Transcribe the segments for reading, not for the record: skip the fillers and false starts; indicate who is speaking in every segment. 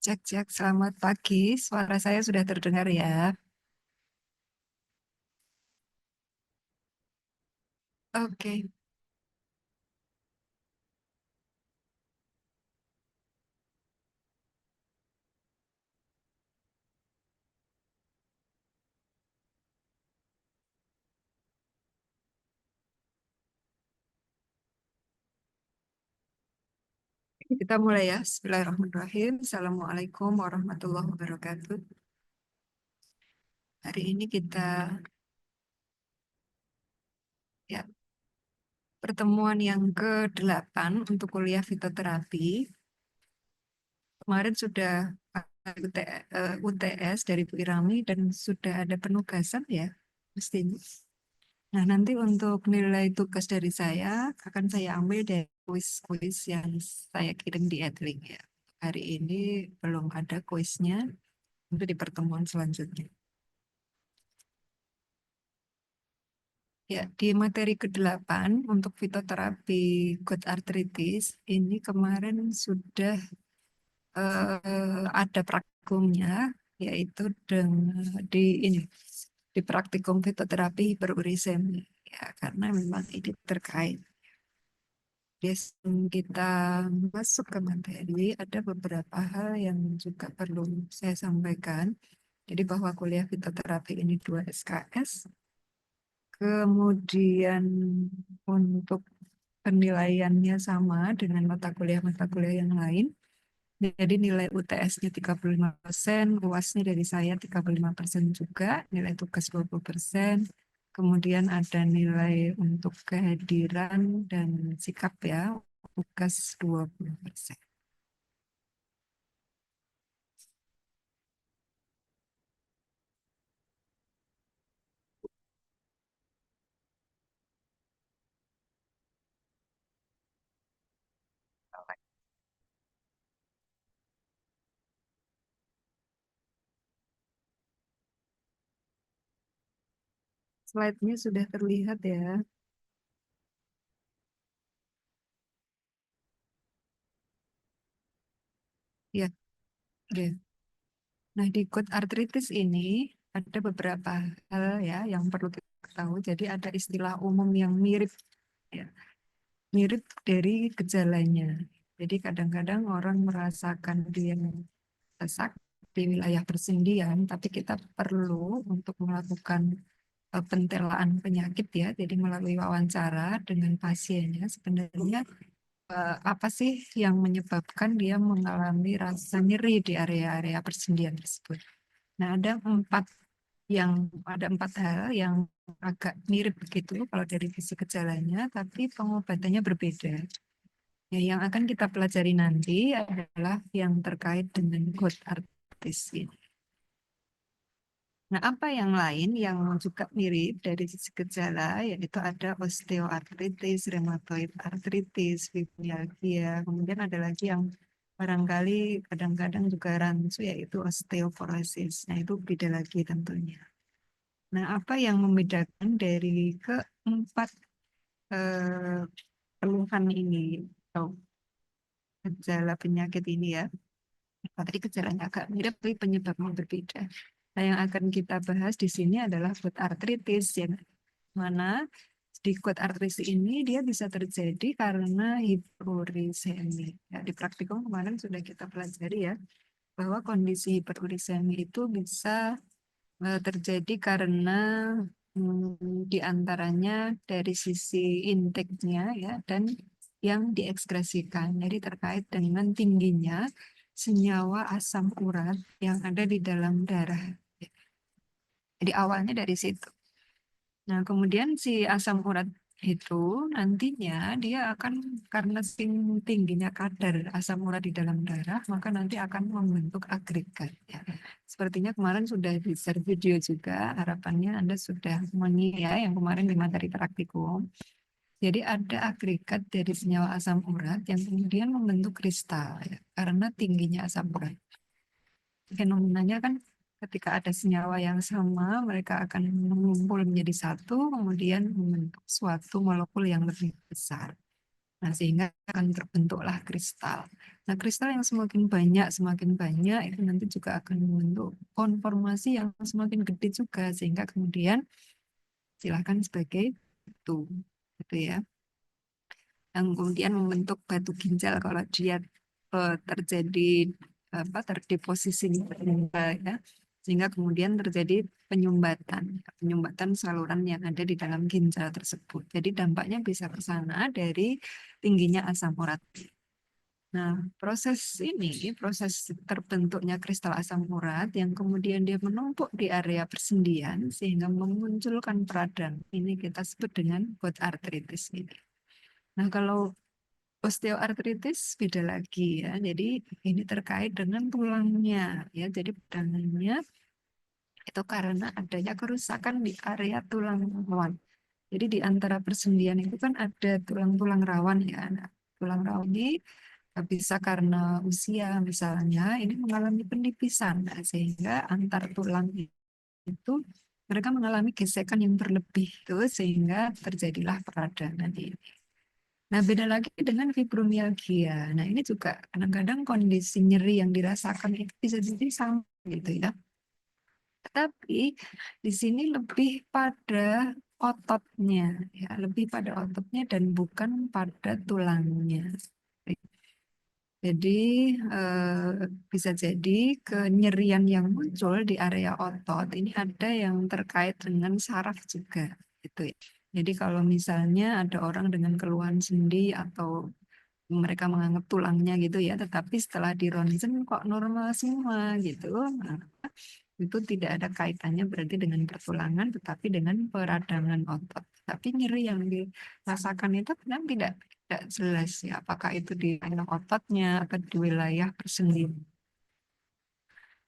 Speaker 1: Cek, cek, selamat pagi. Suara saya sudah terdengar ya. Oke, kita mulai ya. Bismillahirrahmanirrahim. Assalamualaikum warahmatullahi wabarakatuh. Hari ini kita ya pertemuan yang ke-8 untuk kuliah fitoterapi. Kemarin sudah UTS dari Bu Irami dan sudah ada penugasan ya, mestinya. Nah, nanti untuk nilai tugas dari saya akan saya ambil dari kuis-kuis yang saya kirim di Edlink ya. Hari ini belum ada kuisnya, untuk di pertemuan selanjutnya. Ya, di materi ke-8 untuk fitoterapi gout arthritis, ini kemarin sudah ada praktikumnya, yaitu di ini di praktikum fitoterapi hiperuricemia. Ya, karena memang ini terkait. Sebelum kita masuk ke materi, ada beberapa hal yang juga perlu saya sampaikan. Jadi bahwa kuliah fitoterapi ini 2 SKS, kemudian untuk penilaiannya sama dengan mata kuliah yang lain. Jadi nilai UTS-nya 35%, UAS-nya dari saya 35% juga, nilai tugas 20%. Kemudian ada nilai untuk kehadiran dan sikap ya, tugas 20%. Slide-nya sudah terlihat ya. Ya, oke. Nah, di gout arthritis ini ada beberapa hal ya yang perlu kita tahu. Jadi ada istilah umum yang mirip ya, mirip dari gejalanya. Jadi kadang-kadang orang merasakan dia sesak di wilayah persendian, tapi kita perlu untuk melakukan pentelaan penyakit ya. Jadi melalui wawancara dengan pasiennya sebenarnya apa sih yang menyebabkan dia mengalami rasa nyeri di area-area persendian tersebut. Nah, ada empat hal yang agak mirip begitu kalau dari sisi gejalanya, tapi pengobatannya berbeda. Ya, yang akan kita pelajari nanti adalah yang terkait dengan gout arthritis ini. Nah, apa yang lain yang juga mirip dari sisi gejala, yaitu ada osteoartritis, rheumatoid arthritis, fibromialgia, kemudian ada lagi yang barangkali kadang-kadang juga rancu, yaitu osteoporosis. Nah, itu beda lagi tentunya. Nah, apa yang membedakan dari keempat eh, keluhan ini atau gejala penyakit ini ya? Tadi gejalanya agak mirip, tapi penyebabnya berbeda. Nah, yang akan kita bahas di sini adalah gout arthritis, yang mana di gout arthritis ini dia bisa terjadi karena hiperuricemia. Ya, di praktikum kemarin sudah kita pelajari ya, bahwa kondisi hiperuricemia itu bisa terjadi karena di antaranya dari sisi intake-nya ya dan yang diekskresikan. Jadi terkait dengan tingginya senyawa asam urat yang ada di dalam darah. Jadi awalnya dari situ. Nah, kemudian si asam urat itu nantinya dia akan karena tingginya kadar asam urat di dalam darah, maka nanti akan membentuk agregat. Ya. Sepertinya kemarin sudah di share video juga, harapannya Anda sudah mengira yang kemarin di materi praktikum. Jadi ada agregat dari senyawa asam urat yang kemudian membentuk kristal ya, karena tingginya asam urat. Fenomenanya kan ketika ada senyawa yang sama, mereka akan mengumpul menjadi satu, kemudian membentuk suatu molekul yang lebih besar. Nah, sehingga akan terbentuklah kristal. Nah, kristal yang semakin banyak itu nanti juga akan membentuk konformasi yang semakin gede juga, sehingga kemudian silahkan sebagai itu, gitu ya. Yang kemudian membentuk batu ginjal kalau dia terjadi apa terdeposisi ya, sehingga kemudian terjadi penyumbatan saluran yang ada di dalam ginjal tersebut. Jadi dampaknya bisa ke sana dari tingginya asam urat. Nah, proses terbentuknya kristal asam urat yang kemudian dia menumpuk di area persendian sehingga memunculkan peradang. Ini kita sebut dengan gout arthritis ini. Nah, kalau osteoartritis beda lagi ya. Jadi ini terkait dengan tulangnya ya. Jadi peradangannya itu karena adanya kerusakan di area tulang rawan. Jadi di antara persendian itu kan ada tulang-tulang rawan ya. Nah, tulang rawan ini bisa karena usia misalnya ini mengalami penipisan. Nah, sehingga antar tulang itu mereka mengalami gesekan yang berlebih itu sehingga terjadilah peradangan ini. Nah, beda lagi dengan fibromialgia. Nah, ini juga kadang-kadang kondisi nyeri yang dirasakan itu bisa jadi sama gitu ya. Tetapi di sini lebih pada ototnya, ya, lebih pada ototnya dan bukan pada tulangnya. Jadi bisa jadi kenyerian yang muncul di area otot ini ada yang terkait dengan saraf juga, gitu ya. Jadi kalau misalnya ada orang dengan keluhan sendi atau mereka menganggap tulangnya gitu ya, tetapi setelah di ronsen kok normal semua gitu. Nah, itu tidak ada kaitannya berarti dengan pertulangan, tetapi dengan peradangan otot. Tapi nyeri yang dirasakan itu kan tidak jelas ya, apakah itu di dalam ototnya atau di wilayah persendian.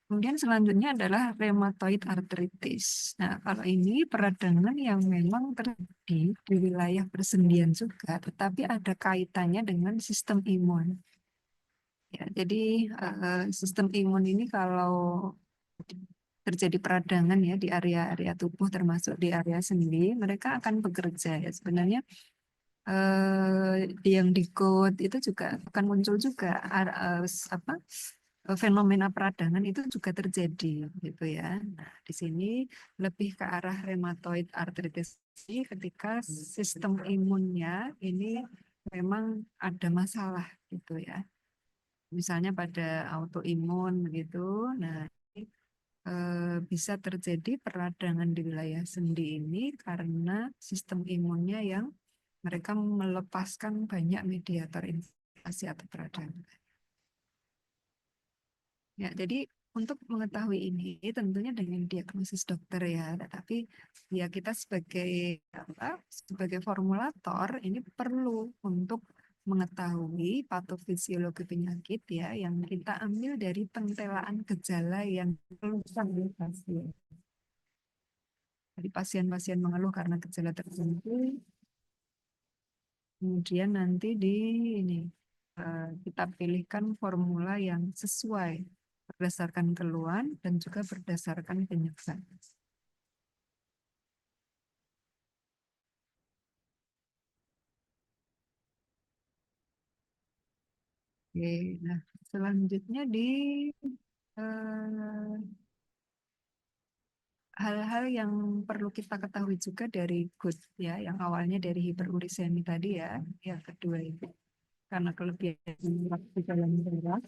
Speaker 1: Kemudian selanjutnya adalah rheumatoid arthritis. Nah, kalau ini peradangan yang memang terjadi di wilayah persendian juga, tetapi ada kaitannya dengan sistem imun. Ya, jadi sistem imun ini kalau terjadi peradangan ya di area-area tubuh termasuk di area sendi, mereka akan bekerja ya. Sebenarnya yang di code itu juga akan muncul juga apa fenomena peradangan itu juga terjadi gitu ya. Nah, di sini lebih ke arah rheumatoid arthritis ini ketika sistem imunnya ini memang ada masalah gitu ya. Misalnya pada autoimun begitu. Nah, bisa terjadi peradangan di wilayah sendi ini karena sistem imunnya yang mereka melepaskan banyak mediator inflamasi atau peradangan. Ya, jadi untuk mengetahui ini tentunya dengan diagnosis dokter ya, tetapi ya kita sebagai sebagai formulator ini perlu untuk mengetahui patofisiologi penyakit ya yang kita ambil dari pentelaan gejala yang dikeluhkan oleh pasien. Jadi pasien-pasien mengeluh karena gejala tertentu, kemudian nanti ini kita pilihkan formula yang sesuai berdasarkan keluhan dan juga berdasarkan penyebab. Oke, nah selanjutnya di eh, hal-hal yang perlu kita ketahui juga dari GUT ya, yang awalnya dari hiperurisemi tadi ya, yang kedua itu karena kelebihan di dalam darah.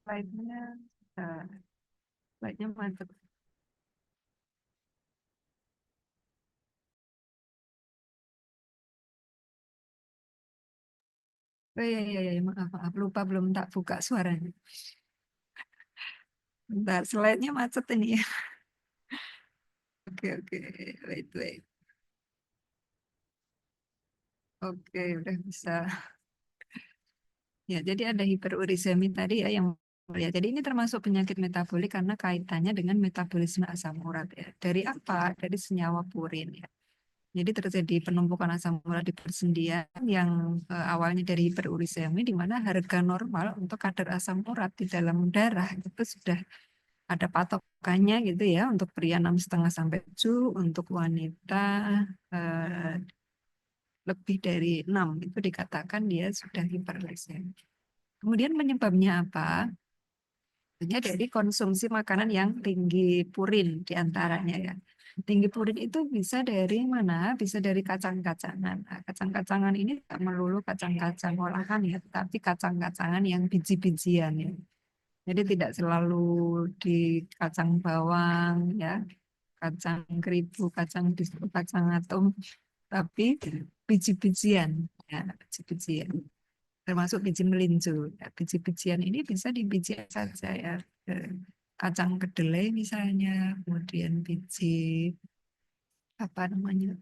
Speaker 1: Slide-nya, eh, slide-nya mantap. Oh iya, iya, iya, maaf, maaf, lupa belum tak buka suaranya. Bentar, slide-nya macet ini ya. Oke, oke, wait, wait. Oke, udah bisa. Ya, jadi ada hiperurisemi tadi ya yang ya. Jadi ini termasuk penyakit metabolik karena kaitannya dengan metabolisme asam urat ya. Dari apa? Dari senyawa purin ya. Jadi terjadi penumpukan asam urat di persendian yang awalnya dari hiperuricemi di mana harga normal untuk kadar asam urat di dalam darah itu sudah ada patokannya gitu ya. Untuk pria 6,5 sampai 7, untuk wanita eh, lebih dari 6 itu dikatakan dia sudah hipergliksemia. Kemudian penyebabnya apa? Tentunya dari konsumsi makanan yang tinggi purin diantaranya ya. Tinggi purin itu bisa dari mana? Bisa dari kacang-kacangan. Nah, kacang-kacangan ini tidak melulu kacang-kacang olahan ya, tapi kacang-kacangan yang biji-bijian ya. Jadi tidak selalu di kacang bawang ya, kacang keribu, kacang disco, kacang atom, tapi biji-bijian ya, biji-bijian termasuk biji melinjo. Ya, biji-bijian ini bisa di biji saja ya. Eh, Kacang kedelai misalnya, kemudian biji apa namanya,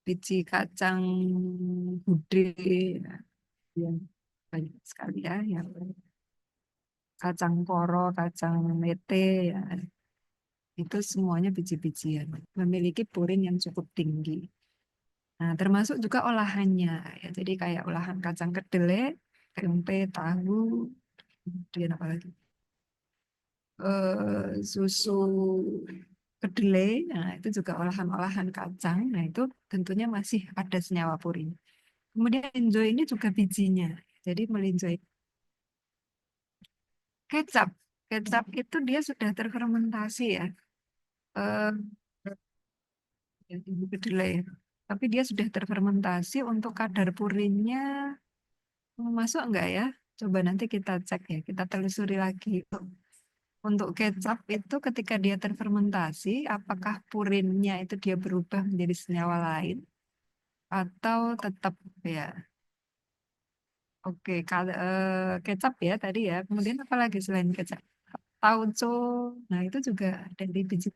Speaker 1: biji kacang gude, ya, yang banyak sekali ya, yang kacang koro, kacang mete, ya, itu semuanya biji-bijian, memiliki purin yang cukup tinggi. Nah, termasuk juga olahannya, ya. Jadi kayak olahan kacang kedelai, tempe, tahu, kemudian apa lagi? Susu kedelai, nah itu juga olahan-olahan kacang, nah itu tentunya masih ada senyawa purin. Kemudian melinjo ini juga bijinya, jadi melinjo kecap, kecap itu dia sudah terfermentasi ya, eh ibu kedelai, tapi dia sudah terfermentasi untuk kadar purinnya masuk enggak ya? Coba nanti kita cek ya, kita telusuri lagi. Untuk kecap itu ketika dia terfermentasi, apakah purinnya itu dia berubah menjadi senyawa lain atau tetap ya? Oke, kalau kecap ya tadi ya. Kemudian apa lagi selain kecap? Tauco, nah itu juga dari biji.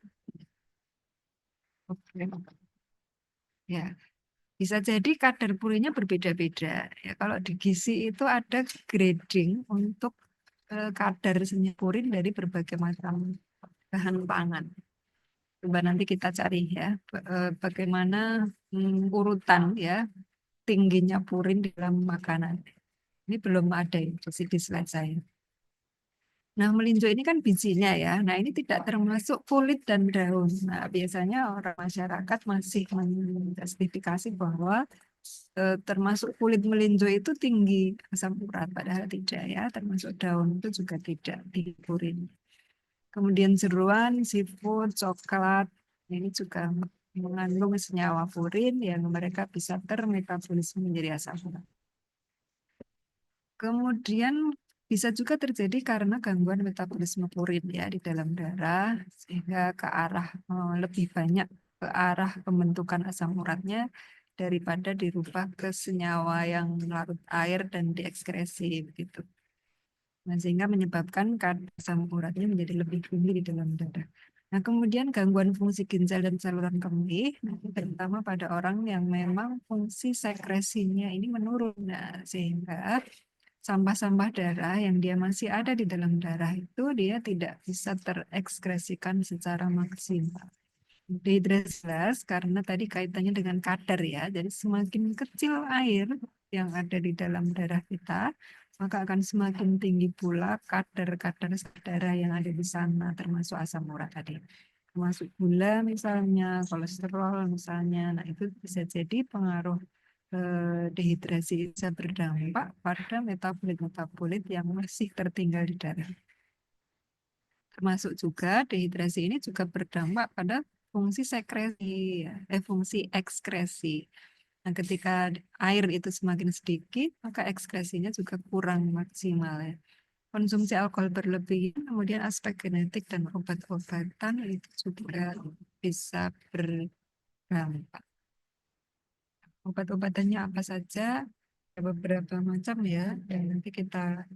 Speaker 1: Oke, ya. Bisa jadi kadar purinnya berbeda-beda. Ya, kalau di gizi itu ada grading untuk kadar senyawa purin dari berbagai macam bahan pangan. Coba nanti kita cari ya, bagaimana urutan ya tingginya purin di dalam makanan. Ini belum ada di slide saya. Nah, melinjo ini kan bijinya ya. Nah, ini tidak termasuk kulit dan daun. Nah, biasanya orang masyarakat masih menjustifikasi bahwa termasuk kulit melinjo itu tinggi asam urat, padahal tidak ya. Termasuk daun itu juga tidak tinggi purin. Kemudian jeroan, seafood, coklat, ini juga mengandung senyawa purin yang mereka bisa termetabolisme menjadi asam urat. Kemudian bisa juga terjadi karena gangguan metabolisme purin ya di dalam darah sehingga ke arah lebih banyak ke arah pembentukan asam uratnya daripada dirubah ke senyawa yang larut air dan diekskresi begitu. Nah, sehingga menyebabkan kadar asam uratnya menjadi lebih tinggi di dalam darah. Nah, kemudian gangguan fungsi ginjal dan saluran kemih, nah, terutama pada orang yang memang fungsi sekresinya ini menurun. Nah, sehingga sampah-sampah darah yang dia masih ada di dalam darah itu dia tidak bisa terekskresikan secara maksimal. Dehidrasi jelas karena tadi kaitannya dengan kadar ya. Jadi semakin kecil air yang ada di dalam darah kita, maka akan semakin tinggi pula kadar-kadar darah yang ada di sana, termasuk asam urat tadi. Termasuk gula misalnya, kolesterol misalnya. Nah, itu bisa jadi pengaruh dehidrasi bisa berdampak pada metabolit-metabolit yang masih tertinggal di darah. Termasuk juga dehidrasi ini juga berdampak pada fungsi sekresi, ya, fungsi ekskresi. Nah, ketika air itu semakin sedikit, maka ekskresinya juga kurang maksimal ya. Konsumsi alkohol berlebih, kemudian aspek genetik dan obat-obatan itu juga bisa berdampak. Obat-obatannya apa saja? Ada beberapa macam ya, dan nanti kita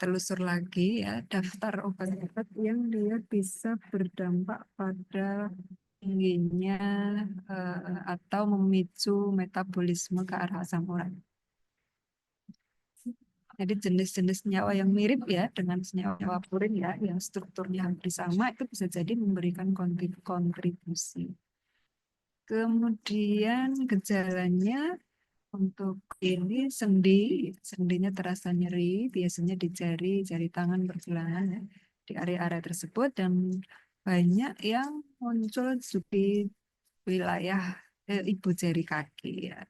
Speaker 1: telusur lagi ya daftar obat-obat yang dia bisa berdampak pada tingginya atau memicu metabolisme ke arah asam urat. Jadi jenis-jenis senyawa yang mirip ya dengan senyawa purin ya, yang strukturnya hampir sama itu bisa jadi memberikan kontribusi. Kemudian gejalanya untuk ini sendinya terasa nyeri, biasanya di jari tangan pergelangan ya, di area-area tersebut dan banyak yang muncul di wilayah ibu jari kaki ya,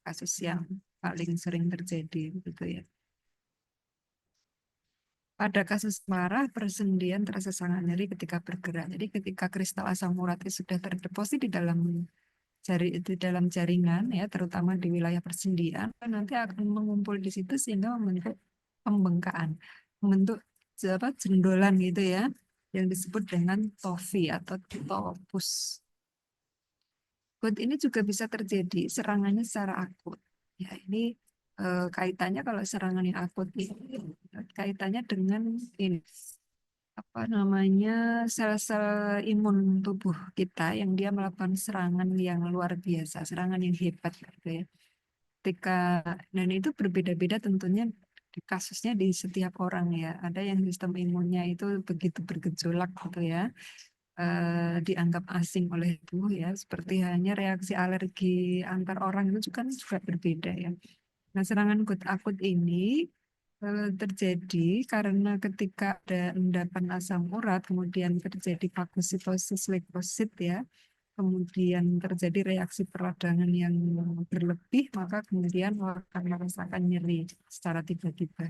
Speaker 1: kasus yang paling sering terjadi gitu ya. Pada kasus parah, persendian terasa sangat nyeri ketika bergerak. Jadi ketika kristal asam urat itu sudah terdeposit di dalam jaringan ya, terutama di wilayah persendian, nanti akan mengumpul di situ sehingga membentuk pembengkakan, membentuk jendolan gitu ya, yang disebut dengan tofi atau topus. Ini juga bisa terjadi serangannya secara akut. Ya, ini kaitannya kalau serangan yang akut ini kaitannya dengan ini apa namanya sel-sel imun tubuh kita yang dia melakukan serangan yang luar biasa, serangan yang hebat gitu ya. Ketika dan itu berbeda-beda tentunya di kasusnya di setiap orang ya. Ada yang sistem imunnya itu begitu bergejolak gitu ya, dianggap asing oleh tubuh ya, seperti hanya reaksi alergi antar orang itu juga berbeda ya. Nah, serangan akut ini terjadi karena ketika ada endapan asam urat, kemudian terjadi fagositosis leukosit ya, kemudian terjadi reaksi peradangan yang berlebih, maka kemudian orang akan merasakan nyeri secara tiba-tiba.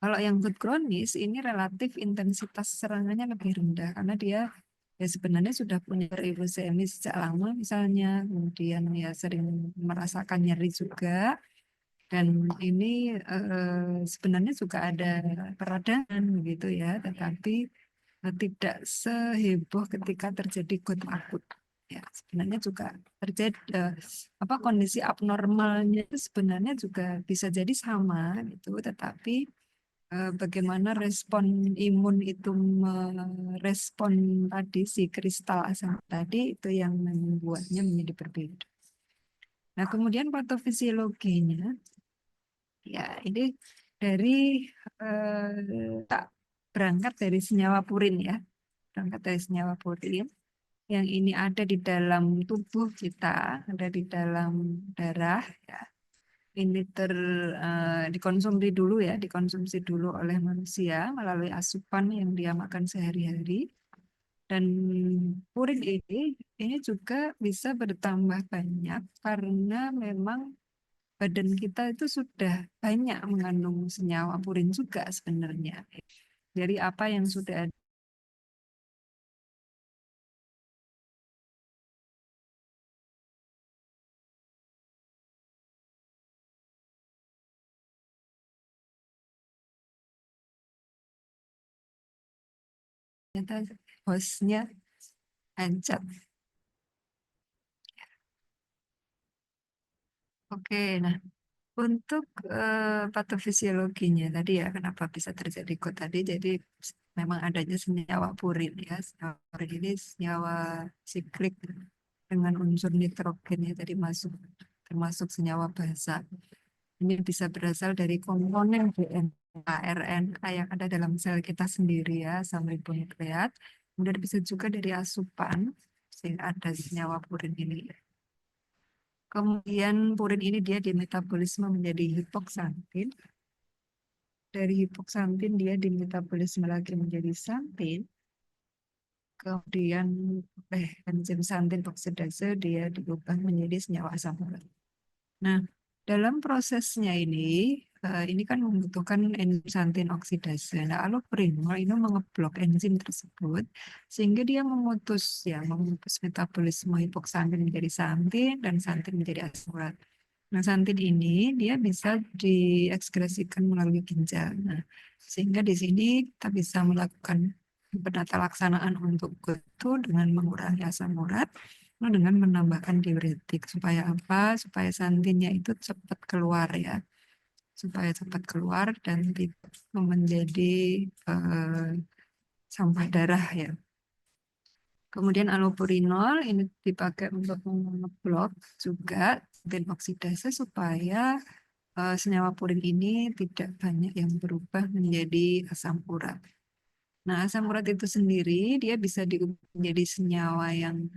Speaker 1: Kalau yang akut kronis ini relatif intensitas serangannya lebih rendah karena dia ya sebenarnya sudah punya hipoglikemi sejak lama misalnya, kemudian ya sering merasakan nyeri juga. Dan ini sebenarnya juga ada peradangan begitu ya, tetapi tidak seheboh ketika terjadi gerd akut. Ya, sebenarnya juga terjadi kondisi abnormalnya itu sebenarnya juga bisa jadi sama gitu, tetapi bagaimana respon imun itu merespon tadi si kristal asam tadi itu yang membuatnya menjadi berbeda. Nah, kemudian patofisiologinya ya, ini dari tak berangkat dari senyawa purin ya, berangkat dari senyawa purin yang ini ada di dalam tubuh kita, ada di dalam darah ya. Ini dikonsumsi dulu ya, dikonsumsi dulu oleh manusia melalui asupan yang dia makan sehari-hari. Dan purin ini juga bisa bertambah banyak karena memang badan kita itu sudah banyak mengandung senyawa purin juga sebenarnya. Dari apa yang sudah ada ternyata hostnya ancat. Oke, nah untuk patofisiologinya tadi ya kenapa bisa terjadi kok tadi jadi memang adanya senyawa purin ya. Senyawa purin ini senyawa siklik dengan unsur nitrogen ya tadi termasuk senyawa basa. Ini bisa berasal dari komponen DNA, RNA yang ada dalam sel kita sendiri ya, asam ribonukleat. Kemudian bisa juga dari asupan, sehingga ada senyawa purin ini. Kemudian purin ini dia dimetabolisme menjadi hipoksantin. Dari hipoksantin dia dimetabolisme lagi menjadi santin. Kemudian enzim santin oksidase dia diubah menjadi senyawa asam urat. Nah, dalam prosesnya ini kan membutuhkan enzim santin oksidase. Nah, allopurinol ini mengeblok enzim tersebut sehingga dia memutus metabolisme hipoksantin menjadi santin dan santin menjadi asam urat. Nah, santin ini dia bisa diekskresikan melalui ginjal. Nah, sehingga di sini kita bisa melakukan penata laksanaan untuk itu dengan mengurangi asam urat dengan menambahkan diuretik supaya apa? Supaya santinnya itu cepat keluar ya, supaya cepat keluar dan tidak menjadi eh, sampah darah ya. Kemudian allopurinol ini dipakai untuk memblok juga santin oksidase supaya senyawa purin ini tidak banyak yang berubah menjadi asam urat. Nah, asam urat itu sendiri dia bisa diubah menjadi senyawa yang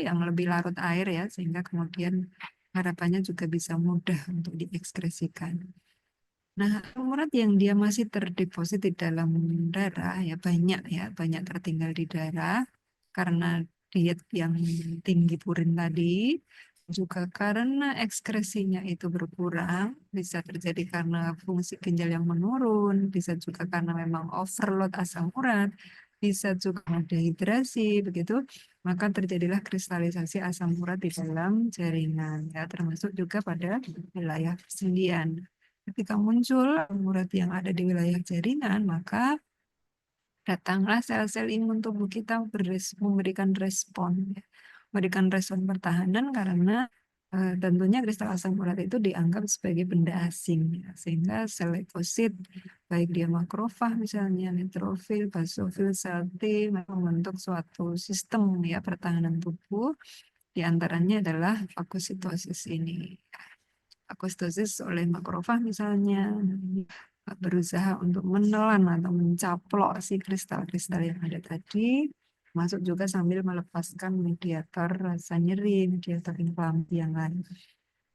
Speaker 1: yang lebih larut air ya, sehingga kemudian harapannya juga bisa mudah untuk diekskresikan. Nah, asam urat yang dia masih terdeposit di dalam darah ya, banyak tertinggal di darah karena diet yang tinggi purin tadi, juga karena ekskresinya itu berkurang, bisa terjadi karena fungsi ginjal yang menurun, bisa juga karena memang overload asam urat, bisa juga karena dehidrasi, begitu, maka terjadilah kristalisasi asam urat di dalam jaringan, ya, termasuk juga pada wilayah persendian. Ketika muncul asam urat yang ada di wilayah jaringan, maka datanglah sel-sel imun tubuh kita memberikan respon, ya. Memberikan respon pertahanan karena tentunya kristal asam urat itu dianggap sebagai benda asing, ya. Sehingga sel leukosit, baik dia makrofag misalnya, neutrofil, basofil, sel T, membentuk suatu sistem ya pertahanan tubuh. Di antaranya adalah fagositosis ini. Fagositosis oleh makrofag misalnya, berusaha untuk menelan atau mencaplok si kristal-kristal yang ada tadi, masuk juga sambil melepaskan mediator rasa nyeri, mediator inflamasi yang lain.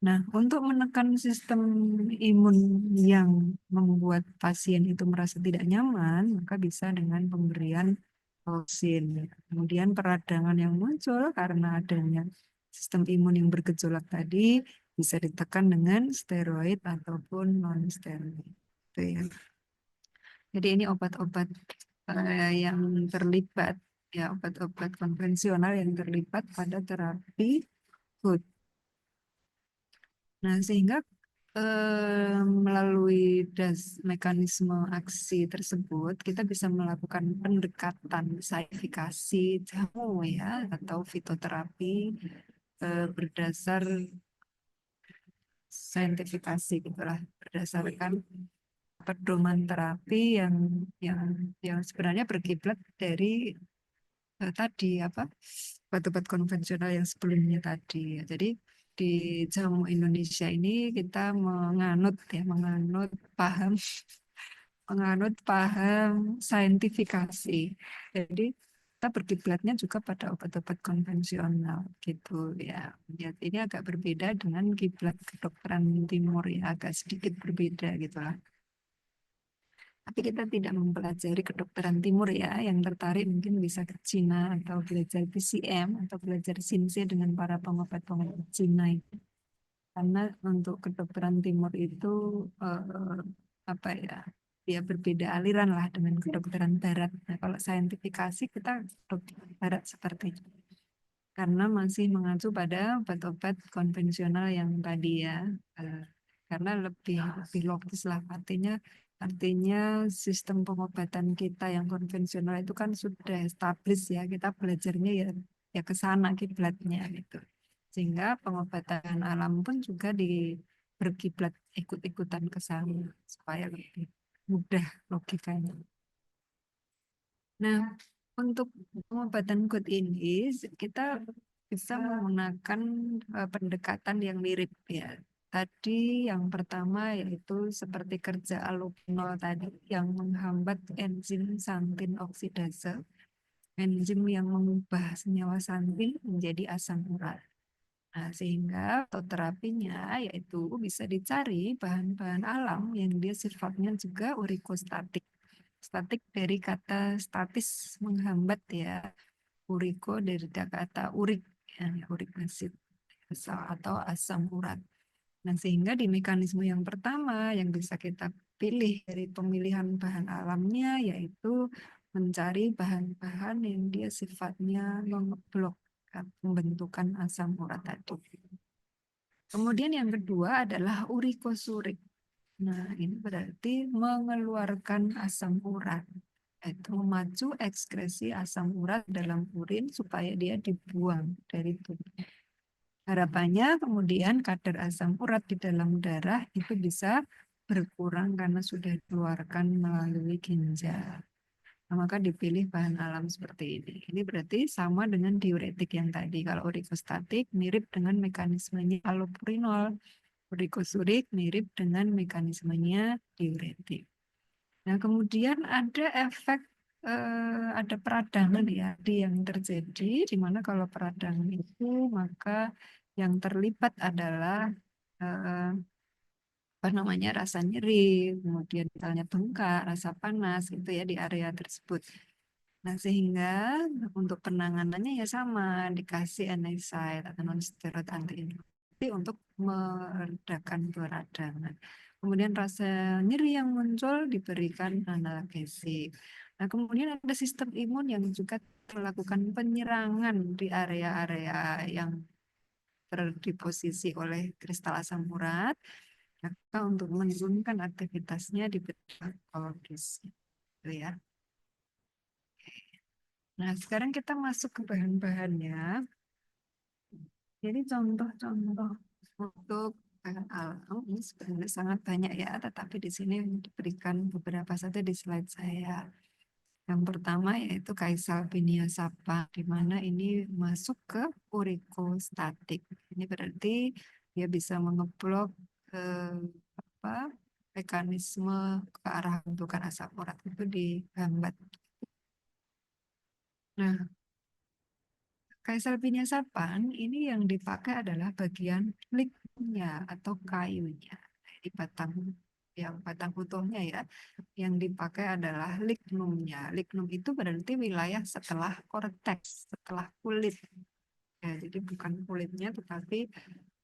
Speaker 1: Nah, untuk menekan sistem imun yang membuat pasien itu merasa tidak nyaman, maka bisa dengan pemberian toksin. Kemudian peradangan yang muncul karena adanya sistem imun yang bergejolak tadi bisa ditekan dengan steroid ataupun non-steroid. Itu ya. Jadi ini obat-obat yang terlibat, ya, obat-obat konvensional yang terlibat pada terapi HUD. Nah, sehingga melalui mekanisme aksi tersebut, kita bisa melakukan pendekatan sainifikasi jamu ya, atau fitoterapi berdasar saintifikasi gitulah, berdasarkan pedoman terapi yang sebenarnya berkiblat dari tadi apa obat-obat konvensional yang sebelumnya tadi. Jadi di jamu Indonesia ini kita menganut paham saintifikasi. Jadi kita berkiblatnya juga pada obat-obat konvensional gitu ya. Ya, ini agak berbeda dengan kiblat kedokteran timur ya, agak sedikit berbeda gitulah. Tapi kita tidak mempelajari kedokteran timur ya, yang tertarik mungkin bisa ke Cina atau belajar PCM atau belajar Sinse dengan para pengobat-pengobat Cina itu. Karena untuk kedokteran timur itu apa ya, dia berbeda aliran lah dengan kedokteran barat. Nah, kalau saintifikasi kita kedokteran barat seperti itu. Karena masih mengacu pada obat-obat konvensional yang tadi ya. Karena lebih logis lah artinya sistem pengobatan kita yang konvensional itu kan sudah established ya, kita belajarnya ya ke sana kiblatnya gitu, sehingga pengobatan alam pun juga berkiblat ikut-ikutan ke sana supaya lebih mudah logikanya. Nah, untuk pengobatan KUT ini kita bisa menggunakan pendekatan yang mirip ya. Tadi yang pertama yaitu seperti kerja allopurinol tadi yang menghambat enzim santin oksidase, enzim yang mengubah senyawa santin menjadi asam urat. Nah, sehingga atau terapinya yaitu bisa dicari bahan-bahan alam yang dia sifatnya juga urikostatik. Statik dari kata statis, menghambat ya. Uriko dari kata urik, ya, urik asid atau asam urat. Nah, sehingga di mekanisme yang pertama yang bisa kita pilih dari pemilihan bahan alamnya yaitu mencari bahan-bahan yang dia sifatnya memblok pembentukan asam urat tadi. Kemudian yang kedua adalah urikosurik. Nah, ini berarti mengeluarkan asam urat. Itu memacu ekskresi asam urat dalam urin supaya dia dibuang dari tubuh. Harapannya kemudian kadar asam urat di dalam darah itu bisa berkurang karena sudah dikeluarkan melalui ginjal. Nah, maka dipilih bahan alam seperti ini. Ini berarti sama dengan diuretik yang tadi. Kalau urikostatik mirip dengan mekanismenya allopurinol. Urikosurik mirip dengan mekanismenya diuretik. Nah, kemudian ada efek ada peradangan ya yang terjadi di mana kalau peradangan itu maka yang terlibat adalah eh, apa namanya rasa nyeri, kemudian misalnya bengkak, rasa panas gitu ya di area tersebut. Nah, sehingga untuk penanganannya ya sama, dikasih NSAID atau non-steroid anti-inflamasi untuk meredakan peradangan. Kemudian rasa nyeri yang muncul diberikan analgesik. Nah, kemudian ada sistem imun yang juga melakukan penyerangan di area-area yang terdeposisi oleh kristal asam urat, maka untuk menurunkan aktivitasnya di bidang onkologis. Gitu ya. Nah, sekarang kita masuk ke bahan-bahannya. Jadi contoh-contoh untuk bahan alam ini sebenarnya sangat banyak ya, tetapi di sini diberikan beberapa saja di slide saya. Yang pertama yaitu Caesalpinia sapa, di mana ini masuk ke urikostatik. Ini berarti dia bisa mengeblok apa, mekanisme ke arah bentukan asam urat itu dihambat. Nah, Caesalpinia sapan ini yang dipakai adalah bagian lignumnya atau kayunya. Di batang yang batang utuhnya ya, yang dipakai adalah lignumnya. Lignum itu berarti wilayah setelah korteks, setelah kulit. Ya, jadi bukan kulitnya, tetapi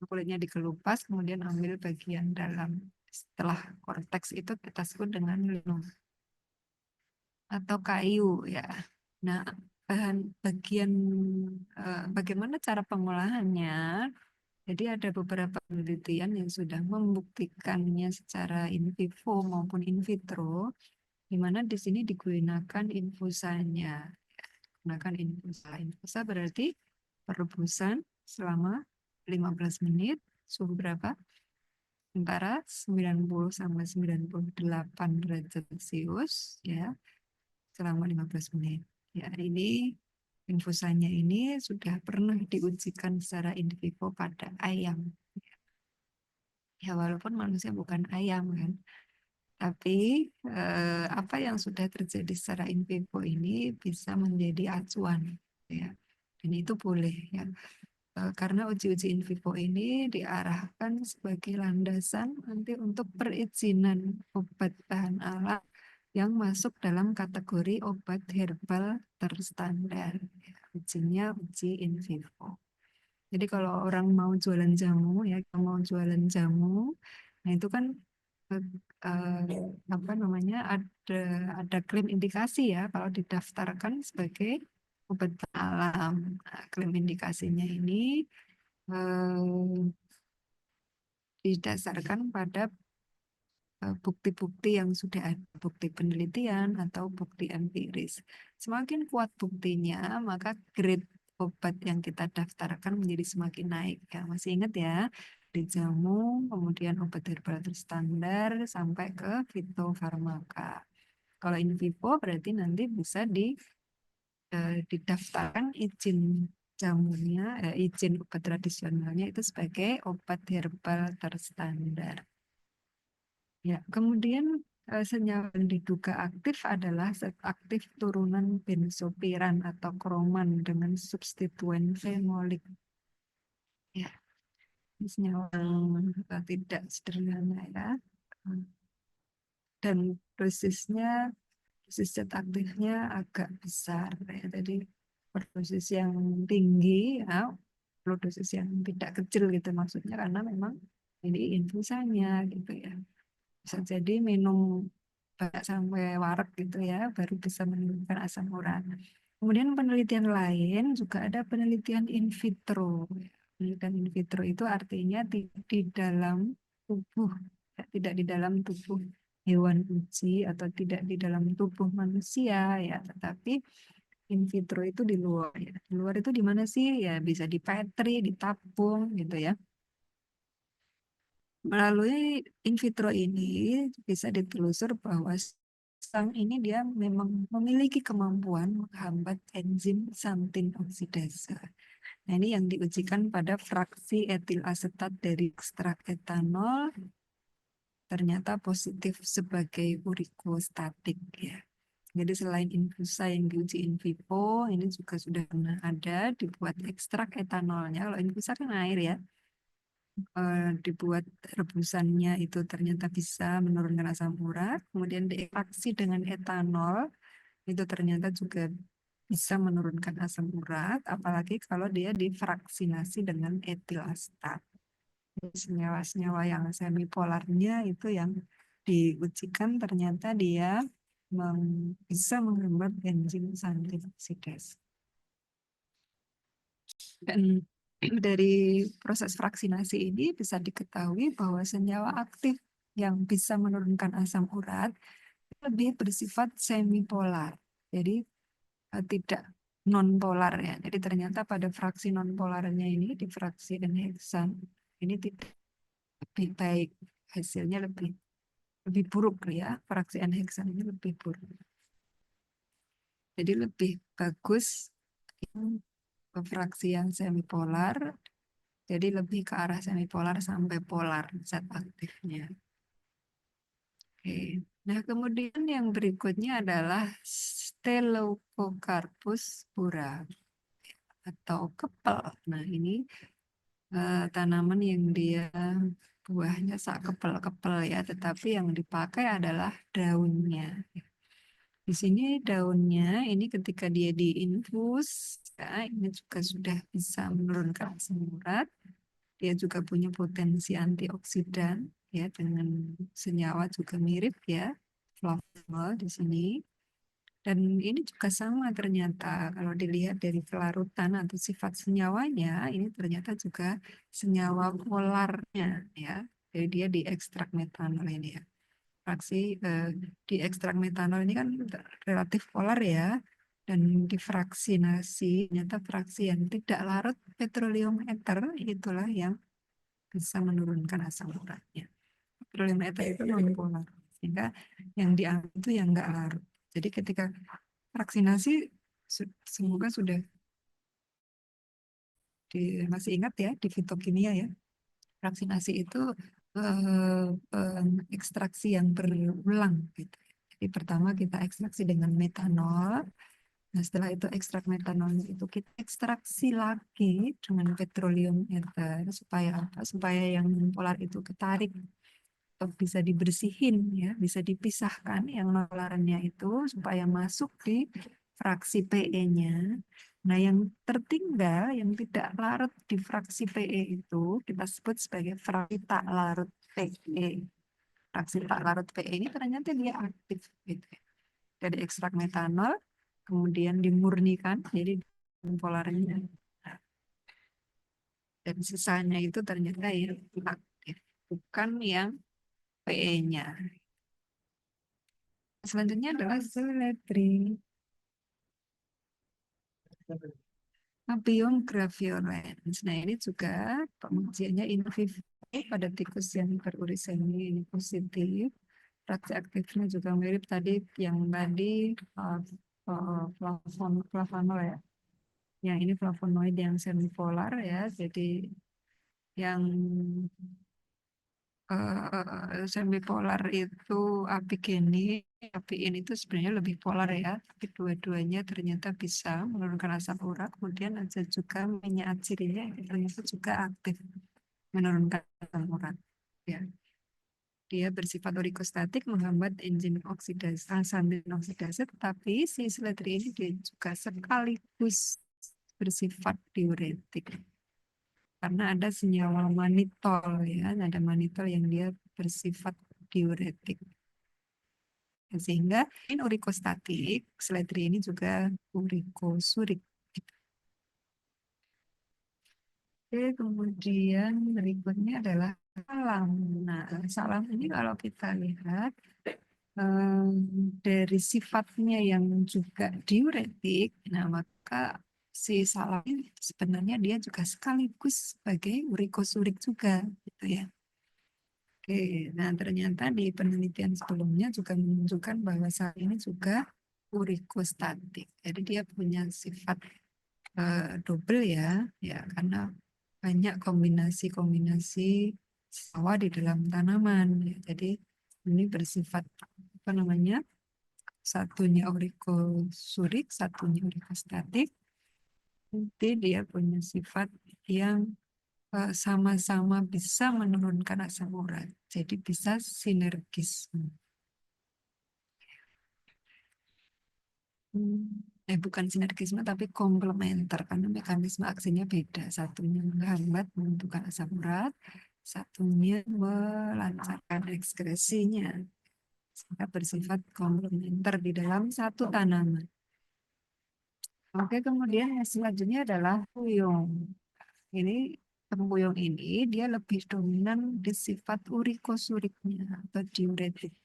Speaker 1: kulitnya dikelupas, kemudian ambil bagian dalam. Setelah korteks itu kita sebut dengan lignum atau kayu ya. Nah, bagian bagaimana cara pengolahannya? Jadi ada beberapa penelitian yang sudah membuktikannya secara in vivo maupun in vitro, di mana di sini digunakan infusanya. Gunakan infusa. Infusa berarti perebusan selama 15 menit, suhu berapa? Antara 90 sampai 98 derajat Celcius ya, selama 15 menit. Ya, ini infusanya ini sudah pernah diujikan secara in vivo pada ayam. Ya, walaupun manusia bukan ayam kan. Tapi apa yang sudah terjadi secara in vivo ini bisa menjadi acuan ya. Dan itu boleh ya. Karena uji-uji in vivo ini diarahkan sebagai landasan nanti untuk perizinan obat bahan alam yang masuk dalam kategori obat herbal terstandar. Ya, ujinya uji in vivo. Jadi kalau orang mau jualan jamu ya, kalau mau jualan jamu, nah itu kan eh, apa namanya ada klaim indikasi ya kalau didaftarkan sebagai obat alam. Nah, klaim indikasinya ini didasarkan pada bukti-bukti yang sudah ada, bukti penelitian atau bukti empiris. Semakin kuat buktinya, maka grade obat yang kita daftarkan menjadi semakin naik. Ya, masih ingat ya, di jamu, kemudian obat herbal terstandar, sampai ke fitofarmaka. Kalau in vivo berarti nanti bisa didaftarkan izin jamunya, izin obat tradisionalnya itu sebagai obat herbal terstandar. Ya, kemudian senyawa yang diduga aktif adalah zat aktif turunan benzopiran atau kroman dengan substituen fenolik. Ya, ini senyawa yang tidak sederhana ya. Dan dosis zat aktifnya agak besar ya. Jadi dosis yang tinggi ya, perlu dosis yang tidak kecil gitu maksudnya karena memang ini infusanya gitu ya. Bisa jadi minum banyak sampai warak gitu ya, baru bisa menurunkan asam urat. Kemudian penelitian lain juga ada penelitian in vitro. Penelitian in vitro itu artinya di dalam tubuh, tidak di dalam tubuh hewan uji atau tidak di dalam tubuh manusia ya, tetapi in vitro itu di luar ya. Di luar itu di mana sih? Ya bisa di petri, di tabung gitu ya. Melalui in vitro ini bisa ditelusur bahwa sang ini dia memang memiliki kemampuan menghambat enzim santin oksidase. Nah, ini yang diujikan pada fraksi etil asetat dari ekstrak etanol ternyata positif sebagai urikostatik ya. Jadi selain infusa yang diuji in vivo, ini juga sudah pernah ada dibuat ekstrak etanolnya. Kalau infusa kan air ya, dibuat rebusannya itu ternyata bisa menurunkan asam urat. Kemudian diekstraksi dengan etanol, itu ternyata juga bisa menurunkan asam urat, apalagi kalau dia difraksinasi dengan etil asetat. Senyawa-senyawa yang semipolarnya itu yang diujikan ternyata dia bisa menghambat enzim santin oksidasi. Dan dari proses vaksinasi ini bisa diketahui bahwa senyawa aktif yang bisa menurunkan asam urat lebih bersifat semipolar. Jadi tidak nonpolar ya. Jadi ternyata pada fraksi nonpolarnya ini di fraksi enheksan ini tidak lebih baik, hasilnya lebih buruk ya. Fraksi enheksan ini lebih buruk. Jadi lebih bagus fraksi yang semipolar, jadi lebih ke arah semipolar sampai polar zat aktifnya. Oke. Nah, kemudian yang berikutnya adalah Stenococcus pura atau kepel. Nah, ini tanaman yang dia buahnya sak kepel-kepel ya, tetapi yang dipakai adalah daunnya. Di sini daunnya ini ketika dia diinfus, ya, ini juga sudah bisa menurunkan asam urat. Dia juga punya potensi antioksidan ya dengan senyawa juga mirip ya flavonol di sini. Dan ini juga sama ternyata kalau dilihat dari kelarutan atau sifat senyawanya, ini ternyata juga senyawa polarnya ya. Jadi dia diekstrak metanol ini ya. Fraksi di ekstrak metanol ini kan relatif polar ya, dan difraksinasi ternyata fraksi yang tidak larut petroleum ether itulah yang bisa menurunkan asam uratnya. Petroleum ether itu non polar sehingga yang diambil itu yang enggak larut. Jadi ketika vaksinasi semoga sudah masih ingat ya di fitokimia ya. Vaksinasi itu ekstraksi yang berulang gitu. Jadi pertama kita ekstraksi dengan metanol. Nah, setelah itu ekstrak metanolnya itu kita ekstraksi lagi dengan petroleum ether supaya apa? Supaya yang polar itu ketarik atau bisa dibersihin ya, bisa dipisahkan yang nolarannya itu supaya masuk di fraksi PE-nya. Nah, yang tertinggal yang tidak larut di fraksi PE itu kita sebut sebagai fraksi tak larut PE. Fraksi tak larut PE ini ternyata dia aktif gitu ya. Dari ekstrak metanol kemudian dimurnikan jadi polarnya. Dan sisanya itu ternyata yang aktif, bukan yang PE-nya. Selanjutnya adalah seledri. Apium graveolens. Nah, ini juga pengujiannya in vivo pada tikus yang berurisemia ini positif. Fraksi aktifnya juga mirip tadi yang tadi flavonol ya. Yang ini flavonoid yang semipolar ya. Jadi yang semipolar itu apigeni, apin itu sebenarnya lebih polar ya, tapi dua-duanya ternyata bisa menurunkan asam urat. Kemudian ada juga minyak acirinya yang ternyata juga aktif menurunkan asam urat. Ya, dia bersifat urikostatik menghambat enzim oksidasi, santin oksidasi, tetapi si seledri ini dia juga sekaligus bersifat diuretik karena ada senyawa manitol ya, ada manitol yang dia bersifat diuretik. Sehingga in urikostatik, seledri ini juga urikosurik. Oke, kemudian berikutnya adalah salam. Nah, salam ini kalau kita lihat dari sifatnya yang juga diuretik, nah maka si salam ini sebenarnya dia juga sekaligus sebagai urikosurik juga, gitu ya. Oke, nah ternyata di penelitian sebelumnya juga menunjukkan bahwa saat ini juga urikostatik. Jadi dia punya sifat double ya, ya karena banyak kombinasi-kombinasi senyawa di dalam tanaman. Ya. Jadi ini bersifat apa namanya? Satunya urikosurik, satunya urikostatik. Nanti dia punya sifat yang sama-sama bisa menurunkan asam urat. Jadi bisa sinergis. Bukan sinergisme tapi komplementer karena mekanisme aksinya beda. Satunya menghambat pembentukan asam urat, satunya melancarkan ekskresinya. Sehingga bersifat komplementer di dalam satu tanaman. Oke, kemudian yang selanjutnya adalah puyung. Ini tempuyung ini dia lebih dominan di sifat urikosuriknya atau diuretik.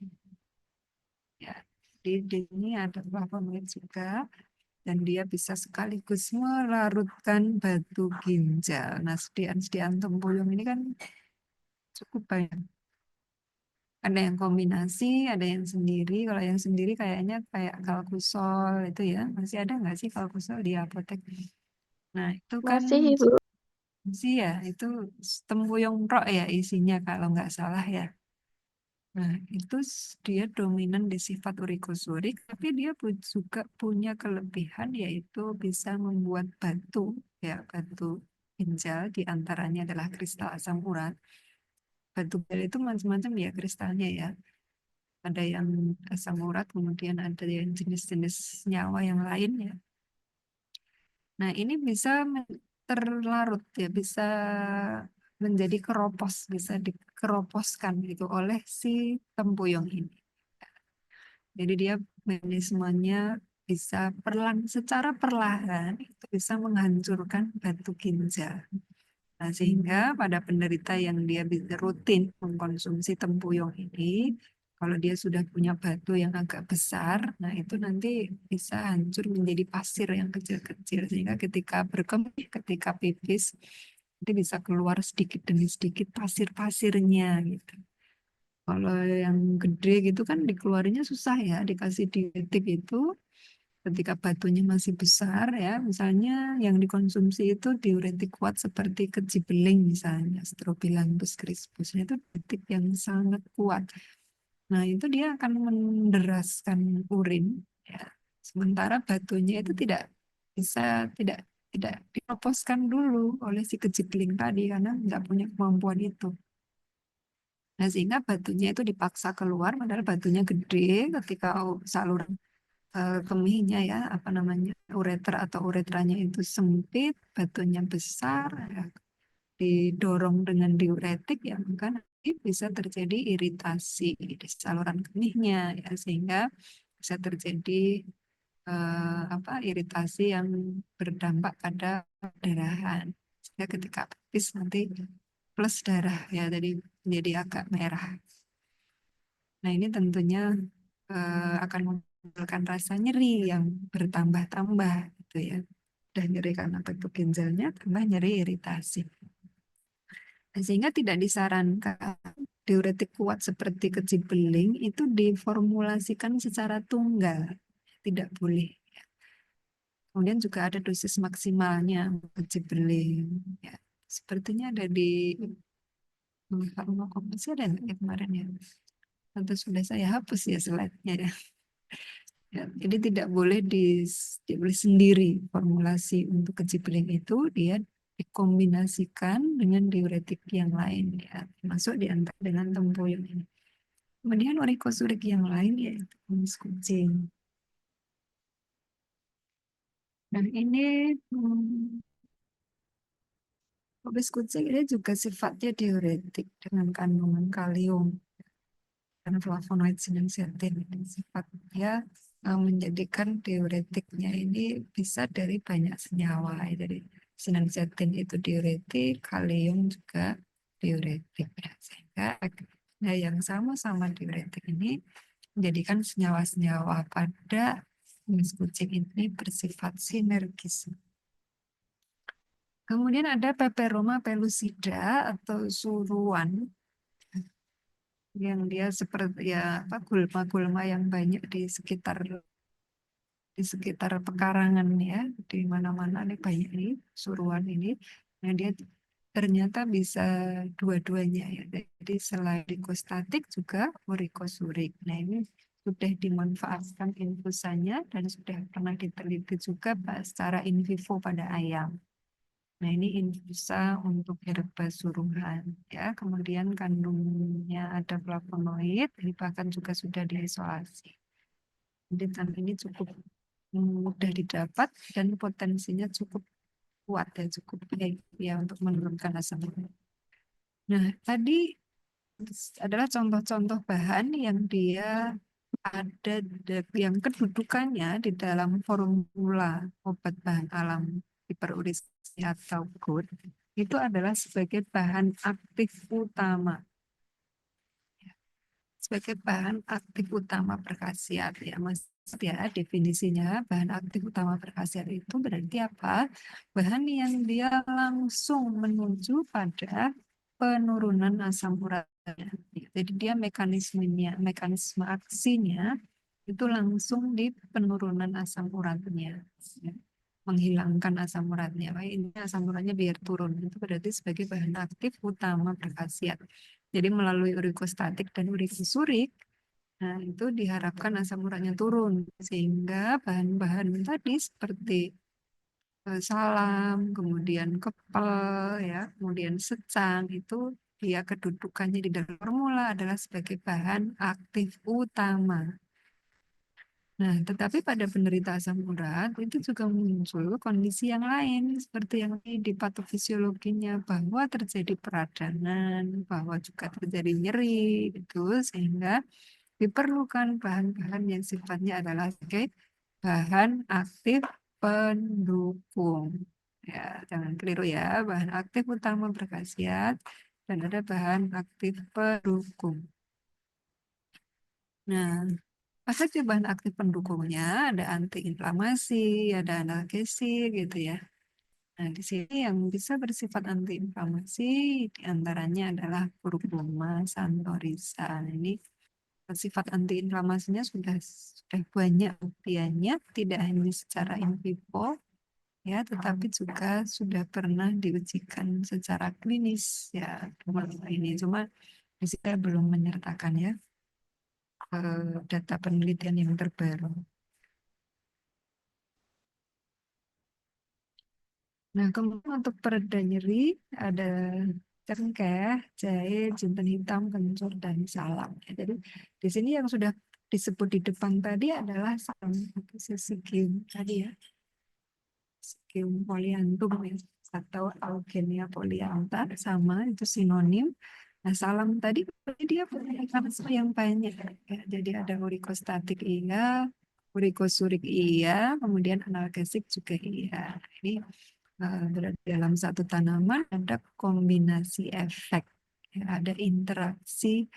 Speaker 1: Ya, di ini ada flavonoid juga dan dia bisa sekaligus melarutkan batu ginjal. Nah, sediaan tempuyung ini kan cukup banyak. Ada yang kombinasi, ada yang sendiri. Kalau yang sendiri kayaknya kayak kalkusol itu ya. Masih ada nggak sih kalkusol di apotek? Nah, itu kan
Speaker 2: Masih, Ibu.
Speaker 1: sih ya, itu tempuyung rock ya isinya kalau nggak salah ya. Nah, itu dia dominan di sifat urikosurik, tapi dia juga punya kelebihan yaitu bisa membuat batu, ya batu ginjal di antaranya adalah kristal asam urat. Batu ginjal itu macam-macam ya kristalnya ya. Ada yang asam urat, kemudian ada yang jenis-jenis nyawa yang lain ya. Nah, ini bisa terlarut ya, bisa menjadi keropos, bisa dikeroposkan gitu oleh si tempuyung ini. Jadi dia mekanismenya bisa secara perlahan itu bisa menghancurkan batu ginjal. Nah, sehingga pada penderita yang dia bisa rutin mengkonsumsi tempuyung ini, kalau dia sudah punya batu yang agak besar, nah itu nanti bisa hancur menjadi pasir yang kecil-kecil. Sehingga ketika berkemih, ketika pipis, nanti bisa keluar sedikit demi sedikit pasir-pasirnya gitu. Kalau yang gede gitu kan dikeluarinya susah ya, dikasih diuretik itu ketika batunya masih besar ya, misalnya yang dikonsumsi itu diuretik kuat seperti kejibeling misalnya, Strobilanthus crispusnya itu diuretik yang sangat kuat. Nah, itu dia akan menderaskan urin ya. Sementara batunya itu tidak bisa tidak tidak diroposkan dulu oleh si kejibeling tadi karena nggak punya kemampuan itu. Nah, sehingga batunya itu dipaksa keluar, padahal batunya gede ketika saluran kemihnya ya, apa namanya, ureter atau uretranya itu sempit, batunya besar, ya, didorong dengan diuretik ya, maka nanti bisa terjadi iritasi di saluran kemihnya ya, sehingga bisa terjadi iritasi yang berdampak pada perdarahan. Sehingga ketika pipis nanti plus darah ya, jadi agak merah. Nah, ini tentunya akan menimbulkan rasa nyeri yang bertambah-tambah gitu ya. Udah nyeri karena bentuk ginjalnya, tambah nyeri iritasi. Nah, sehingga tidak disarankan diuretik kuat seperti kejibeling itu diformulasikan secara tunggal. Tidak boleh. Kemudian juga ada dosis maksimalnya kejibeling. Ya, sepertinya ada di farmakopedia ada nggak ya kemarin ya? Tentu sudah saya hapus ya slide-nya ya. Ya, jadi tidak boleh sendiri formulasi untuk kecipreng itu dia dikombinasikan dengan diuretik yang lain ya, termasuk diantara dengan tempoyak ini. Kemudian urikosurik yang lain yaitu kumis kucing. Dan ini kumis kucing ini juga sifatnya diuretik dengan kandungan kalium dan flavonoid sinensetin. Sifatnya menjadikan diuretiknya ini bisa dari banyak senyawa. Dari sinensetin itu diuretik, kalium juga diuretik. Ya. Sehingga yang sama-sama diuretik ini menjadikan senyawa-senyawa pada kumis kucing ini bersifat sinergis. Kemudian ada Peperoma pellucida atau suruan yang dia seperti ya apa gulma-gulma yang banyak di sekitar di sekitar pekarangan ya, di mana-mana nih banyak ini suruhan ini. Nah, dia ternyata bisa dua-duanya ya. Jadi selain urikostatik juga urikosurik. Nah, ini sudah dimanfaatkan infusannya dan sudah pernah diteliti juga secara in vivo pada ayam. Nah, ini infusa untuk herba suruhan ya. Kemudian kandungnya ada flavonoid, ini bahkan juga sudah diisolasi. Jadi tanaman ini cukup mudah didapat dan potensinya cukup kuat ya, cukup baik ya untuk menurunkan asam urat. Nah, tadi adalah contoh-contoh bahan yang dia ada yang kedudukannya di dalam formula obat bahan alam hiperuricemia atau GORD itu adalah sebagai bahan aktif utama. Sebagai bahan aktif utama berkhasiat ya Mas ya, definisinya bahan aktif utama berkhasiat itu berarti apa? Bahan yang dia langsung menuju pada penurunan asam urat. Jadi dia mekanisme aksinya itu langsung di penurunan asam uratnya, ya. Menghilangkan asam uratnya. Ini asam uratnya biar turun. Itu berarti sebagai bahan aktif utama berkhasiat. Jadi melalui urikostatik dan urikosurik, nah itu diharapkan asam uratnya turun sehingga bahan-bahan tadi seperti salam, kemudian kepel, ya, kemudian secang itu dia kedudukannya di dalam formula adalah sebagai bahan aktif utama. Nah, tetapi pada penderita asam urat itu juga muncul kondisi yang lain seperti yang di patofisiologinya bahwa terjadi peradangan, bahwa juga terjadi nyeri itu sehingga diperlukan bahan-bahan yang sifatnya adalah sebagai bahan aktif pendukung. Ya, jangan keliru ya, bahan aktif utama berkhasiat dan ada bahan aktif pendukung. Nah, apa saja bahan aktif pendukungnya? Ada antiinflamasi, ada analgesik gitu ya. Nah, di sini yang bisa bersifat antiinflamasi diantaranya adalah kurkuma, santorisa. Nah, ini sifat antiinflamasinya sudah banyak buktiannya, tidak hanya secara in vivo ya, tetapi juga sudah pernah diujikan secara klinis ya. Cuma di sini saya belum menyertakan ya data penelitian yang terbaru. Nah, kemudian untuk pereda nyeri ada cengkeh, jahe, jinten hitam, kencur, dan salam. Ya, jadi di sini yang sudah disebut di depan tadi adalah salam atau sesigium tadi ya, sesigium polyanthum ya, atau Eugenia polyantha sama itu sinonim. Nah, salam tadi dia punya mekanisme yang banyak ya. Jadi ada urikostatik iya, urikosurik iya, kemudian analgesik juga iya. Ini berarti dalam satu tanaman ada kombinasi efek, ya, ada interaksi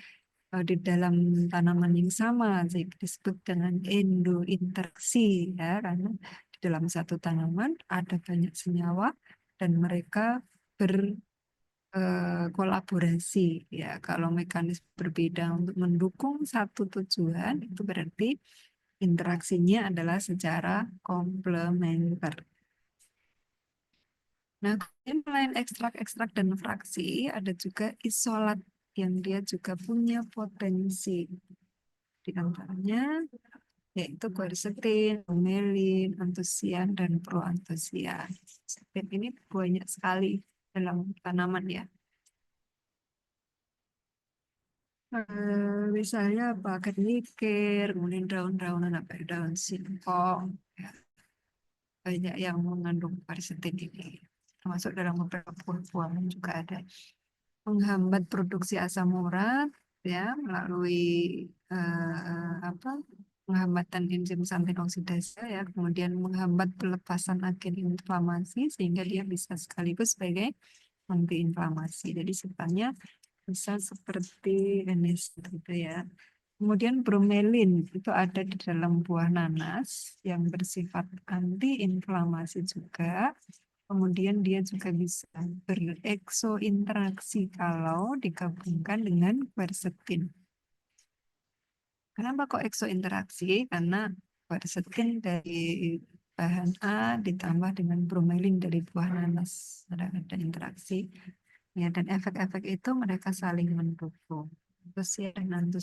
Speaker 1: di dalam tanaman yang sama, disebut dengan endointeraksi ya, karena di dalam satu tanaman ada banyak senyawa dan mereka berkolaborasi ya. Kalau mekanisme berbeda untuk mendukung satu tujuan itu berarti interaksinya adalah secara komplementer. Nah, selain ekstrak-ekstrak dan fraksi, ada juga isolat yang dia juga punya potensi. Di antaranya yaitu quercetin, bromelain, antosian, dan proantosian. Dan ini banyak sekali dalam tanaman ya. Misalnya apa? Kenikir, kemudian daun-daunan apa? Daun singkong, ya. Banyak yang mengandung quercetin ini. Termasuk dalam beberapa buah-buahan juga ada. Menghambat produksi asam urat ya melalui apa penghambatan enzim samping oksidase ya, kemudian menghambat pelepasan agen inflamasi sehingga dia bisa sekaligus sebagai antiinflamasi. Jadi sifatnya bisa seperti NS gitu ya. Kemudian bromelin itu ada di dalam buah nanas yang bersifat antiinflamasi juga. Kemudian dia juga bisa bereksointeraksi kalau digabungkan dengan quercetin. Kenapa kok eksointeraksi? Karena quercetin dari bahan A ditambah dengan bromelin dari buah nanas. Ada interaksi. Ya, dan efek-efek itu mereka saling mendukung. Antusian dan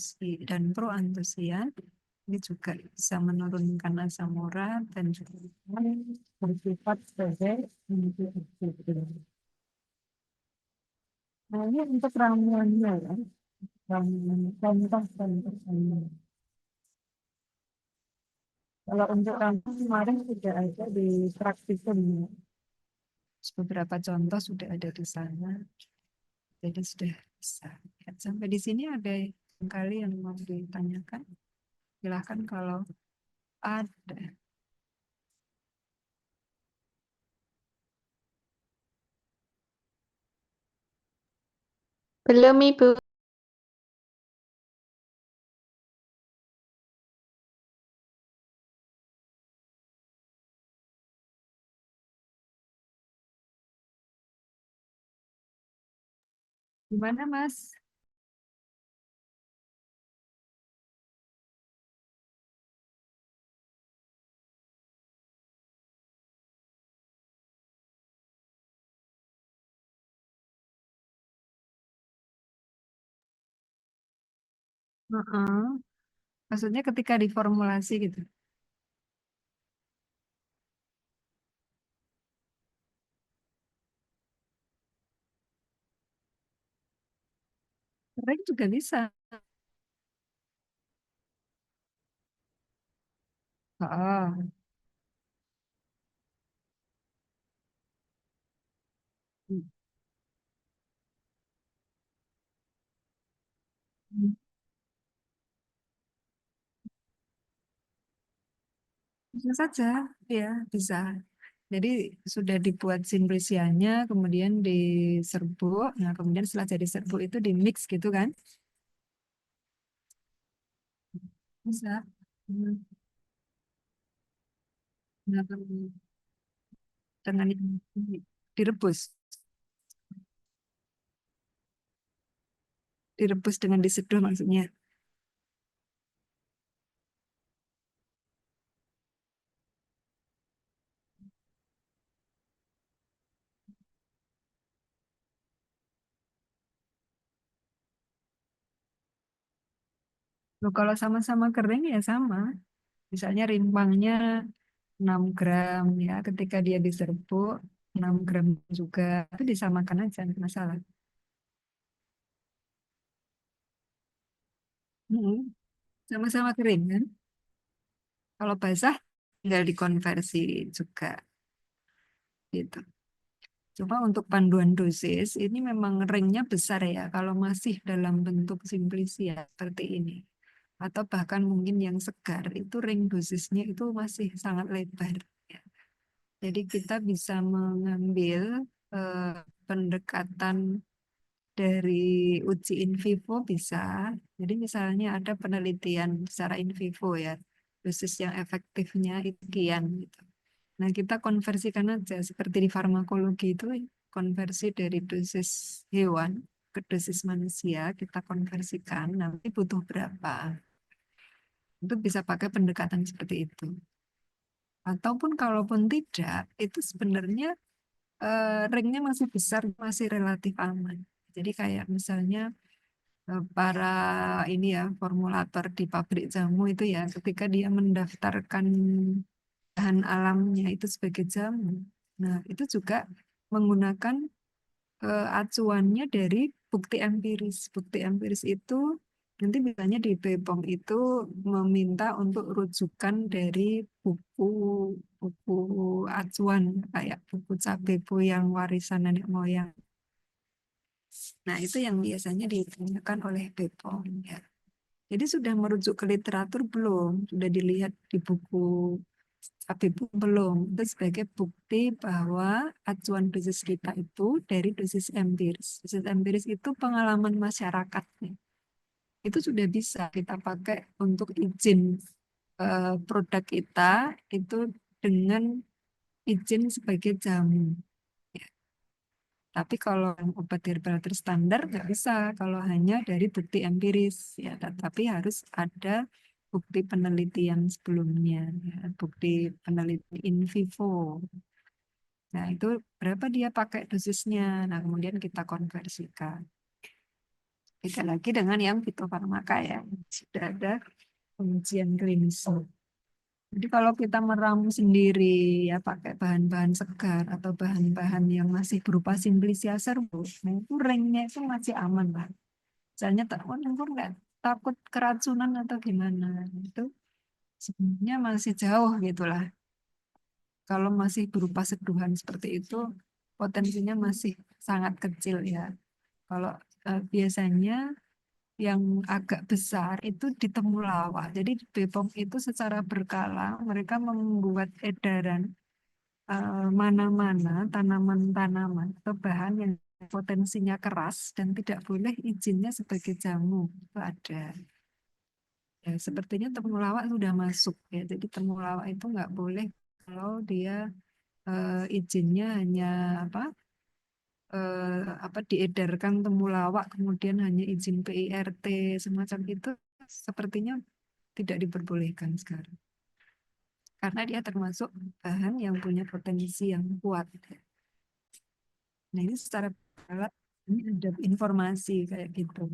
Speaker 1: dan proantusian ini juga bisa menurunkan asam urat dan juga bersifat sebagai antioksidan. Nah, ini untuk ramuannya ya. Ramuan contoh. Kalau untuk ramuan kemarin sudah ada di praktikum. Beberapa contoh sudah ada di sana. Jadi sudah bisa. Ya, sampai di sini ada yang kali yang mau ditanyakan. Silahkan kalau ada.
Speaker 2: Belum, Ibu.
Speaker 1: Gimana, Mas? Heeh. Maksudnya ketika diformulasi gitu. Kering juga bisa. Oh. Bisa saja, ya bisa. Jadi sudah dibuat simplisiannya, kemudian diserbuk. Nah, kemudian setelah jadi serbuk itu di mix gitu kan? Bisa. Hmm. Nah, dengan direbus, direbus dengan diseduh maksudnya. Loh, kalau sama-sama kering ya sama. Misalnya rimpangnya 6 gram ya, ketika dia diserbuk 6 gram juga, itu disamakan aja, nggak masalah. Mm-mm. Sama-sama kering kan? Kalau basah tinggal dikonversi juga gitu. Cuma untuk panduan dosis ini memang ringnya besar ya kalau masih dalam bentuk simplisia seperti ini. Atau bahkan mungkin yang segar itu ring dosisnya itu masih sangat lebar. Ya. Jadi kita bisa mengambil pendekatan dari uji in vivo bisa. Jadi misalnya ada penelitian secara in vivo ya, dosis yang efektifnya itu sekian gitu. Nah, kita konversikan aja seperti di farmakologi itu konversi dari dosis hewan ke dosis manusia, kita konversikan nanti butuh berapa. Itu bisa pakai pendekatan seperti itu. Ataupun kalaupun tidak, itu sebenarnya ringnya masih besar, masih relatif aman. Jadi kayak misalnya para ini ya formulator di pabrik jamu itu ya ketika dia mendaftarkan bahan alamnya itu sebagai jamu. Nah, itu juga menggunakan acuannya dari bukti empiris. Bukti empiris itu nanti misalnya di BPOM itu meminta untuk rujukan dari buku buku acuan kayak buku Cabepo yang warisan nenek moyang. Nah, itu yang biasanya ditanyakan oleh BPOM ya. Jadi sudah merujuk ke literatur belum? Sudah dilihat di buku Habib belum. Itu sebagai bukti bahwa acuan dosis kita itu dari dosis empiris. Dosis empiris itu pengalaman masyarakat. Itu sudah bisa kita pakai untuk izin produk kita itu dengan izin sebagai jamu. Ya. Tapi kalau yang obat herbal terstandar nggak bisa kalau hanya dari bukti empiris. Ya, tapi harus ada bukti penelitian sebelumnya, ya, bukti penelitian in vivo. Nah, itu berapa dia pakai dosisnya. Nah, kemudian kita konversikan. Beda lagi dengan yang fitofarmaka ya, sudah ada pengujian klinis. Jadi kalau kita meramu sendiri ya pakai bahan-bahan segar atau bahan-bahan yang masih berupa simplisiaser, nah itu ranknya itu masih aman lah. Misalnya tak lumpur nggak takut keracunan atau gimana, itu sebenarnya masih jauh gitulah. Kalau masih berupa seduhan seperti itu, potensinya masih sangat kecil ya. Kalau biasanya yang agak besar itu di temulawak. Jadi di BPOM itu secara berkala mereka membuat edaran mana-mana tanaman-tanaman atau bahan yang potensinya keras dan tidak boleh izinnya sebagai jamu itu ada. Ya, sepertinya temulawak sudah masuk ya. Jadi temulawak itu nggak boleh kalau dia izinnya hanya apa diedarkan temulawak kemudian hanya izin PIRT semacam itu sepertinya tidak diperbolehkan sekarang karena dia termasuk bahan yang punya potensi yang kuat. Nah ini secara alat ini ada informasi kayak gitu.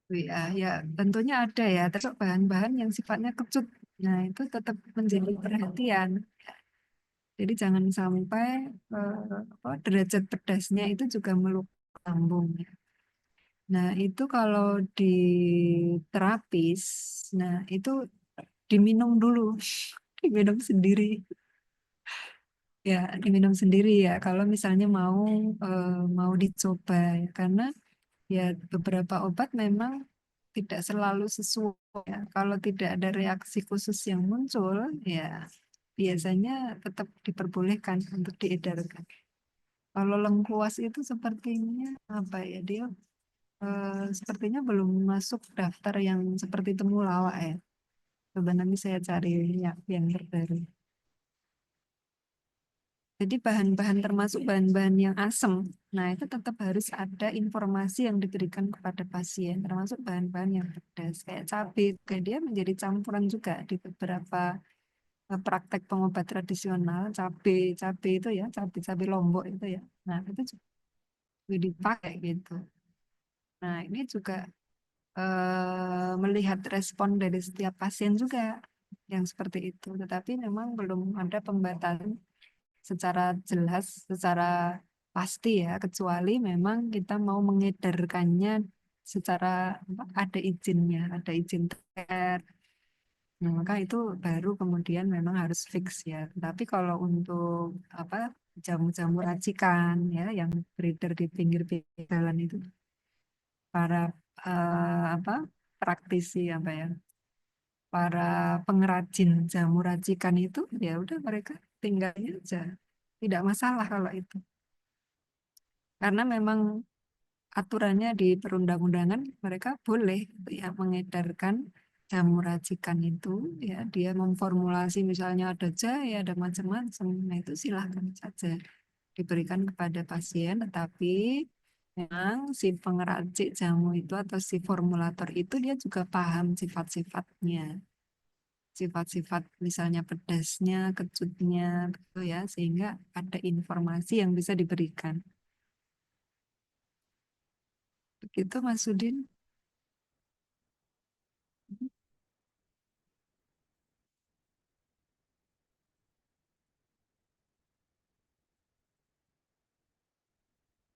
Speaker 1: Ya, ya tentunya ada ya, terus bahan-bahan yang sifatnya kecut. Nah itu tetap menjadi perhatian. Jadi jangan sampai derajat pedasnya itu juga melukai lambung. Nah, itu kalau di terapis, nah itu diminum dulu, diminum sendiri. Ya, diminum sendiri ya. Kalau misalnya mau dicoba, ya. Karena ya beberapa obat memang tidak selalu sesuai. Ya. Kalau tidak ada reaksi khusus yang muncul, ya biasanya tetap diperbolehkan untuk diedarkan. Kalau lengkuas itu sepertinya apa ya dia sepertinya belum masuk daftar yang seperti temulawak ya. Coba nanti saya cari yang terbaru. Jadi bahan-bahan termasuk bahan-bahan yang asam. Nah, itu tetap harus ada informasi yang diberikan kepada pasien, termasuk bahan-bahan yang pedas. Kayak cabai, kayak dia menjadi campuran juga di beberapa praktek pengobat tradisional. Cabai itu ya, cabai lombok itu ya. Nah, itu juga dipakai gitu. Nah, ini juga melihat respon dari setiap pasien juga yang seperti itu. Tetapi memang belum ada pembatasan secara jelas, secara pasti ya, kecuali memang kita mau mengedarkannya secara ada izinnya, ada izin ter. Nah, maka itu baru kemudian memang harus fix ya. Tapi kalau untuk apa jamu-jamu racikan ya yang beredar di pinggir-pinggir jalan itu para apa praktisi apa ya para pengrajin jamu racikan itu ya udah mereka tinggalnya aja tidak masalah kalau itu karena memang aturannya di perundang-undangan mereka boleh ya mengedarkan jamu racikan itu ya dia memformulasi misalnya ada jahe ada macam-macam nah itu silahkan saja diberikan kepada pasien tetapi memang si pengeracik jamu itu atau si formulator itu dia juga paham sifat-sifatnya sifat-sifat misalnya pedasnya, kecutnya, gitu ya, sehingga ada informasi yang bisa diberikan. Begitu Mas Sudin.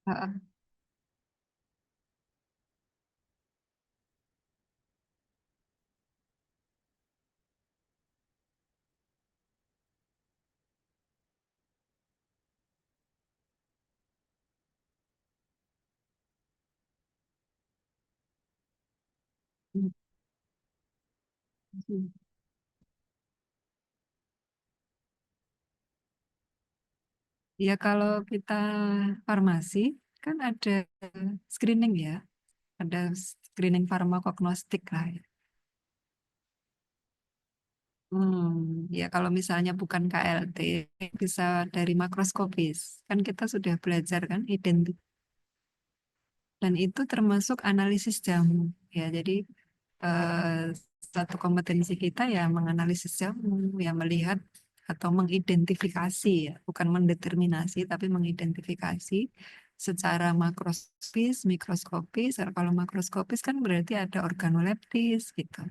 Speaker 1: Heeh. Ya kalau kita farmasi kan ada screening ya, ada screening farmakognostik lah. Ya. Ya kalau misalnya bukan KLT, bisa dari makroskopis. Kan kita sudah belajar kan identik. Dan itu termasuk analisis jamu. Ya, jadi eh, satu kompetensi kita ya menganalisis jamu, ya melihat atau mengidentifikasi ya, bukan mendeterminasi, tapi mengidentifikasi secara makroskopis, mikroskopis. Kalau makroskopis kan berarti ada organoleptis gitu.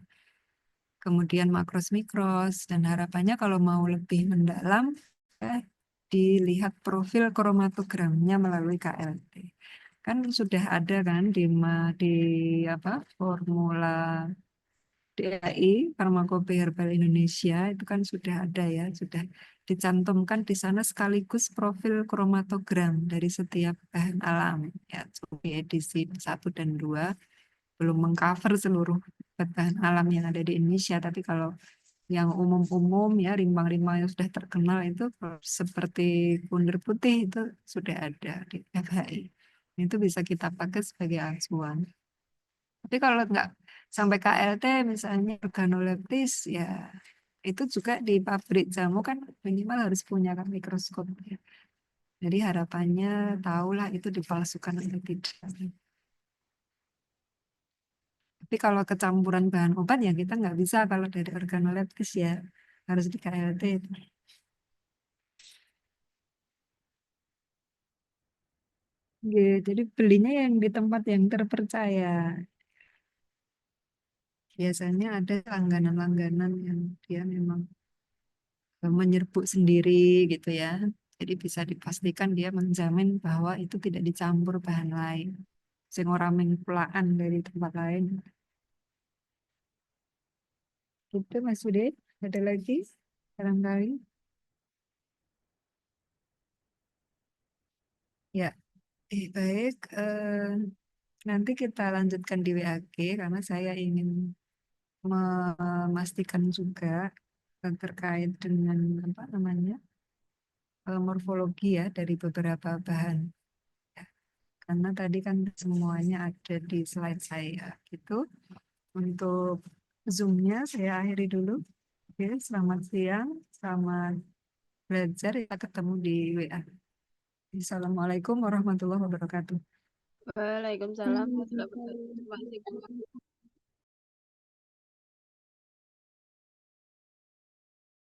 Speaker 1: Kemudian makros mikros dan harapannya kalau mau lebih mendalam ya, dilihat profil kromatogramnya melalui KLT. Kan sudah ada kan di apa formula DAI Farmakope Herbal Indonesia itu kan sudah ada ya, sudah dicantumkan di sana sekaligus profil kromatogram dari setiap bahan alam ya, di edisi 1 dan 2 belum mengcover seluruh bahan alam yang ada di Indonesia, tapi kalau yang umum-umum ya rimbang-rimbang yang sudah terkenal itu seperti kunir putih itu sudah ada di FHI. Itu bisa kita pakai sebagai acuan. Tapi kalau nggak sampai KLT misalnya organoleptis ya itu juga di pabrik jamu kan minimal harus punya kan mikroskop ya. Jadi harapannya tahulah itu dipalsukan atau tidak. Tapi kalau kecampuran bahan obat ya kita nggak bisa kalau dari organoleptis ya harus di KLT itu. Jadi belinya yang di tempat yang terpercaya. Biasanya ada langganan-langganan yang dia memang menyerbuk sendiri gitu ya. Jadi bisa dipastikan dia menjamin bahwa itu tidak dicampur bahan lain. Sing ora mengkulaan dari tempat lain. Itu Mas Ude, ada lagi barangkali? Ya, baik. Nanti kita lanjutkan di WAG karena saya ingin memastikan juga terkait dengan apa namanya morfologi ya dari beberapa bahan. Ya, karena tadi kan semuanya ada di slide saya gitu. Untuk Zoom-nya saya akhiri dulu. Oke, selamat siang, selamat belajar. Kita ketemu di WA. Assalamualaikum warahmatullahi wabarakatuh.
Speaker 2: Waalaikumsalam warahmatullahi wabarakatuh. Terima kasih, Bu.